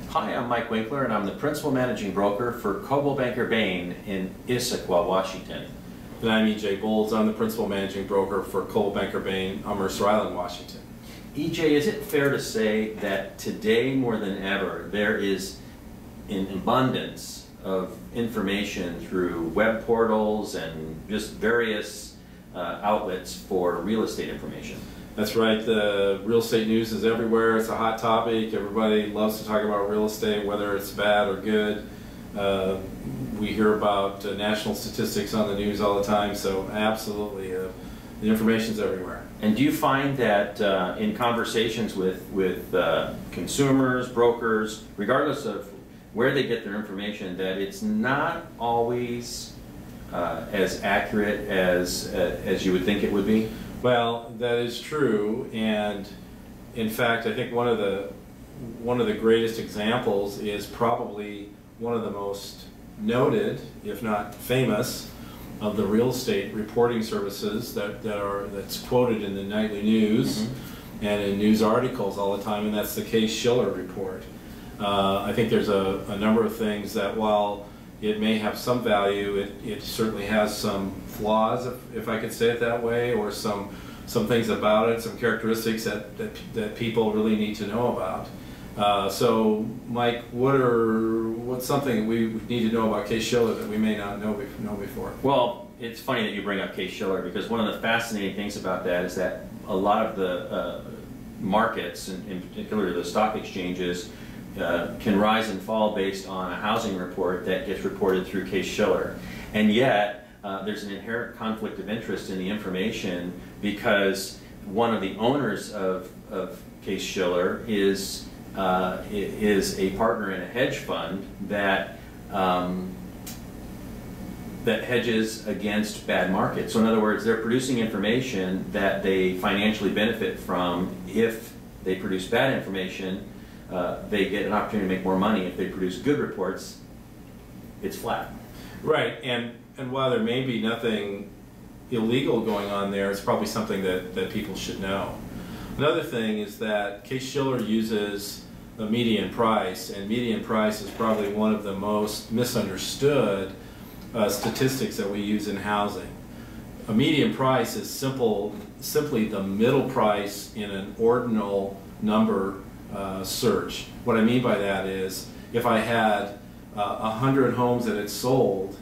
Hi, I'm Mike Winkler, and I'm the Principal Managing Broker for Coldwell Banker Bain in Issaquah, Washington. And I'm E.J. Bolds. I'm the Principal Managing Broker for Coldwell Banker Bain on Mercer Island, Washington. E.J., is it fair to say that today more than ever there is an abundance of information through web portals and just various outlets for real estate information? That's right. The real estate news is everywhere. It's a hot topic. Everybody loves to talk about real estate, whether it's bad or good. We hear about national statistics on the news all the time, so absolutely, the information's everywhere. And do you find that in conversations with consumers, brokers, regardless of where they get their information, that it's not always as accurate as you would think it would be? Well, that is true, and in fact, I think one of the greatest examples is probably one of the most noted, if not famous, of the real estate reporting services that's quoted in the nightly news and in news articles all the time, and that's the Case-Shiller report. I think there's a number of things that, while it may have some value, it certainly has some flaws, if I could say it that way, or some things about it, some characteristics that people really need to know about. So, Mike, what's something we need to know about Case-Shiller that we may not know before? Well, it's funny that you bring up Case-Shiller, because one of the fascinating things about that is that a lot of the markets, and in particular the stock exchanges, can rise and fall based on a housing report that gets reported through Case-Shiller. And yet, there's an inherent conflict of interest in the information, because one of the owners of Case-Shiller is a partner in a hedge fund that that hedges against bad markets. So in other words, they're producing information that they financially benefit from. If they produce bad information, they get an opportunity to make more money. If they produce good reports, it's flat. Right, and while there may be nothing illegal going on there, it's probably something that people should know. Another thing is that Case-Shiller uses the median price, and median price is probably one of the most misunderstood statistics that we use in housing. A median price is simply the middle price in an ordinal number search. What I mean by that is, if I had 100 homes that had sold,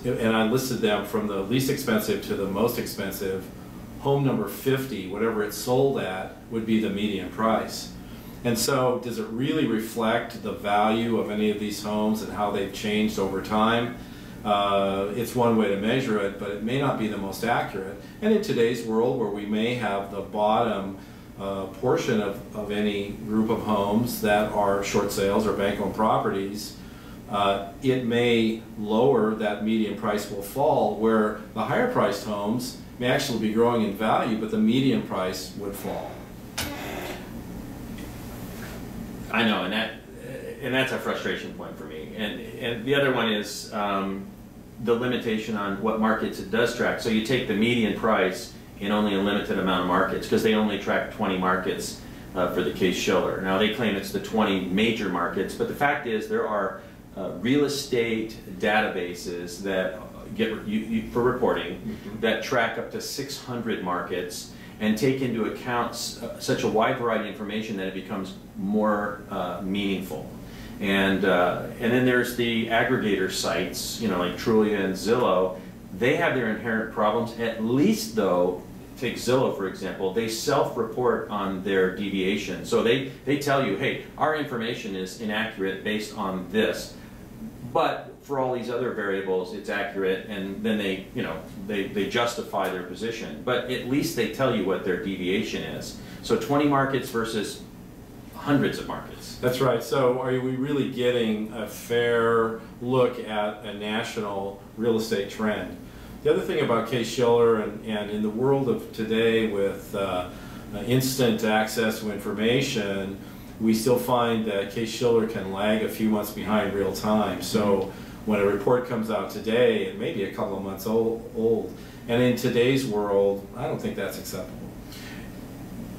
and I listed them from the least expensive to the most expensive, home number 50, whatever it sold at, would be the median price. And so, does it really reflect the value of any of these homes and how they've changed over time? It's one way to measure it, but it may not be the most accurate. And in today's world, where we may have the bottom portion of any group of homes that are short sales or bank-owned properties, it may lower, that median price will fall, where the higher priced homes may actually be growing in value, but the median price would fall. I know, and that's a frustration point for me. And the other one is the limitation on what markets it does track. So you take the median price in only a limited amount of markets, because they only track 20 markets for the Case-Shiller. Now, they claim it's the 20 major markets, but the fact is there are real estate databases that get for reporting that track up to 600 markets and take into account such a wide variety of information that it becomes more meaningful. And then there's the aggregator sites, you know, like Trulia and Zillow. They have their inherent problems. At least, though, take Zillow for example, they self-report on their deviation. So they tell you, hey, our information is inaccurate based on this, but for all these other variables, it's accurate, and then they justify their position. But at least they tell you what their deviation is. So 20 markets versus hundreds of markets. That's right. So are we really getting a fair look at a national real estate trend? The other thing about Case-Shiller, and in the world of today with instant access to information, we still find that Case-Shiller can lag a few months behind real time. So when a report comes out today, it may be a couple of months old. And in today's world, I don't think that's acceptable.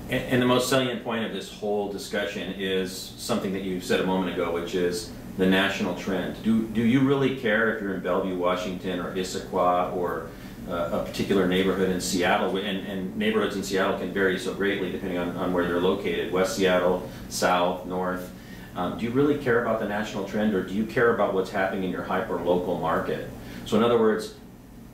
And the most salient point of this whole discussion is something that you said a moment ago, which is the national trend. Do you really care if you're in Bellevue, Washington, or Issaquah, or a particular neighborhood in Seattle? And neighborhoods in Seattle can vary so greatly depending on where they're located, West Seattle, South, North. Do you really care about the national trend, or do you care about what's happening in your hyper-local market? So in other words,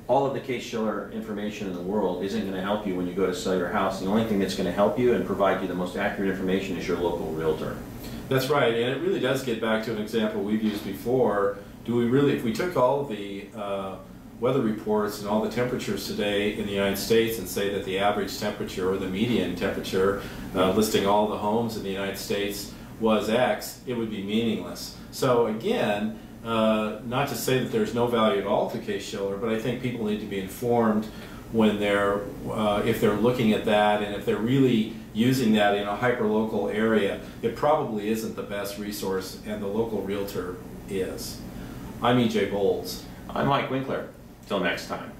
all of the Case-Shiller information in the world isn't going to help you when you go to sell your house. The only thing that's going to help you and provide you the most accurate information is your local realtor. That's right, and it really does get back to an example we've used before. Do we really, if we took all the weather reports and all the temperatures today in the United States and say that the average temperature or the median temperature listing all the homes in the United States was X, it would be meaningless. So again, not to say that there's no value at all to Case-Shiller, but I think people need to be informed when they're, if they're looking at that, and if they're really using that in a hyper-local area, it probably isn't the best resource, and the local realtor is. I'm E.J. Bowles. I'm Mike Winkler. Till next time.